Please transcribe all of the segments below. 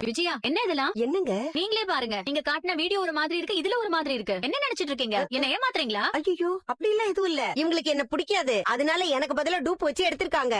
விஜயா, என்ன இதெல்லாம்? என்னங்க? நீங்களே பாருங்க. நீங்க காட்டின வீடியோ ஒரு மாதிரி இருக்கு, இதுல ஒரு மாதிரி இருக்கு. என்ன நினைச்சிட்டு இருக்கீங்க? என்ன ஏமாத்துறீங்களா? ஐயோ, அப்படி எல்லாம் எதுவும் இல்ல. இவங்களுக்கு என்ன பிடிக்காது, அதனால எனக்கு பதிலா டூப் வச்சு எடுத்திருக்காங்க.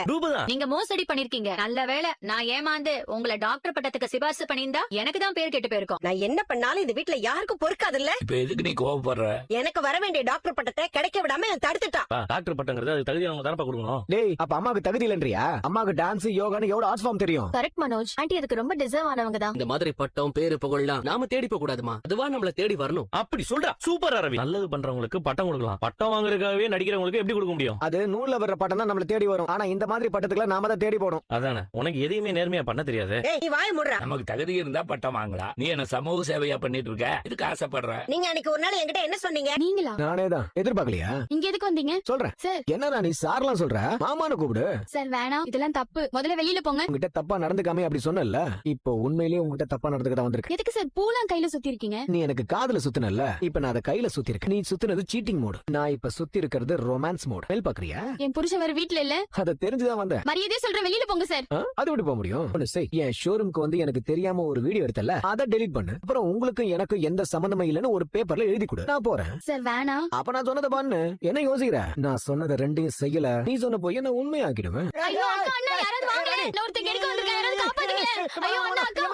நீங்க மோசடி பண்ணிருக்கீங்க. நல்ல வேளை நான் ஏமாந்து உங்களை டாக்டர் பட்டத்துக்கு சிபாரிசு பண்ணியிருந்தா எனக்கு தான் பேர் கெட்டு போயிருக்கும். நான் என்ன பண்ணாலும் இந்த வீட்ல யாருக்கும் பொறுக்காதுல்ல. இப்ப எதுக்கு நீ கோவப்படுற? எனக்கு வர வேண்டிய டாக்டர் பட்டத்தை கிடைக்க விடாம இவன் தடுத்துட்டான். டாக்டர் பட்டங்கிறது அது தகுதியானவங்க தானப்பா கொடுக்கணும். டேய், அப்ப அம்மாக்கு தகுதி இல்லன்றியா? அம்மாக்கு டான்ஸ் யோகான்னு எவ்வளவு ஆர்ட்ஸ் ஃபார்ம் தெரியும். கரெக்ட் மனோஜ். ஆண்டி அதுக்கு ரொம்ப டிசர்வ் ஆனவங்க தான். இந்த மாதிரி பட்டம் பேரு புகழ்லாம் நாம தேடி போக கூடாதுமா, அதுவா நம்மள தேடி வரணும். அப்படி சொல்றா. சூப்பர் அரவி. நல்லது பண்றவங்களுக்கு பட்டம் கொடுக்கலாம். பட்டம் வாங்குறதுக்காகவே நடிக்கிறவங்களுக்கு எப்படி கொடுக்க முடியும்? அது நூல்ல வர்ற பட்டம் தான் நம்மள தேடி வரும். ஆனா இந்த மாதிரி பட்டத்துக்குலாம் நாம தான் தேடி போடும். அதானே, உனக்கு எதையுமே நேர்மையா பண்ண தெரியாது. ஏய், நீ வாய மூடுறா. நமக்கு தகுதி இருந்தா பட்டம் வாங்கலாம். நீ என்ன சமூக சேவையா பண்ணிட்டு இருக்க? இதுக்கு ஆசைப்படுற? நீங்க அன்னைக்கு ஒரு நாள் என்கிட்ட என்ன சொன்னீங்க? நீங்களா? நானே தான் எதிர்பார்க்கலையா? இங்க எதுக்கு வந்தீங்க? சொல்றேன் சார். என்னடா நீ சார்லாம் சொல்ற? மாமான்னு கூப்பிடு. சார் வேணாம், இதெல்லாம் தப்பு. முதல்ல வெளியில போங்க. உங்ககிட்ட தப்பா நடந்துக்காம அப்படி சொன்னல, இப்போ உண்மையிலேயே உங்ககிட்ட தப்பா நடந்துக்க தான் வந்திருக்கு. எதுக்கு சார் பூலாம் கையில சுத்தி இருக்கீங்க? நீ எனக்கு காதுல சுத்தினல்ல, இப்ப நான் அதை கையில சுத்தி இருக்கேன். நீ சுத்தினது சீட்டிங் மோடு, நான் இப்ப சுத்தி இருக்கிறது ரொமான்ஸ் மோடு. மேல் பாக்குறியா? என் புருஷன் வேற வீட்ல இல்ல. அதை தெரிஞ்சுதான் வந்தேன். மரியாதையா சொல்ற, வெளியில போங்க சார். அது விட்டு போக முடியும்? ஒண்ணு செய், என் ஷோரூம்க்கு வந்து எனக்கு தெரியாம ஒரு வீடியோ எடுத்தல, அதை டெலீட் பண்ணு. அப்புறம் உங்களுக்கும் எனக்கும் எந்த சம்பந்தமும் இல்லைன்னு ஒரு பேப்பர்ல எழுதி கொடு, நான் போறேன். சார் வேணாம். அப்ப நான் சொன்னதை பண்ணு. என்ன யோசிக்கிற? நான் சொன்னதை ரெண்டையும் செய்யல, நீ சொன்ன போய் என்ன உண்மையாக்கிடுவேன். ஐயோ அக்கா, அண்ணா யாராவது வாங்க. நான் ஒருத்தங்க எடுக்க வந்திருக்கேன், யாராவது காப்பாத்துங்க. ஐயோ அண்ணா, அக்கா.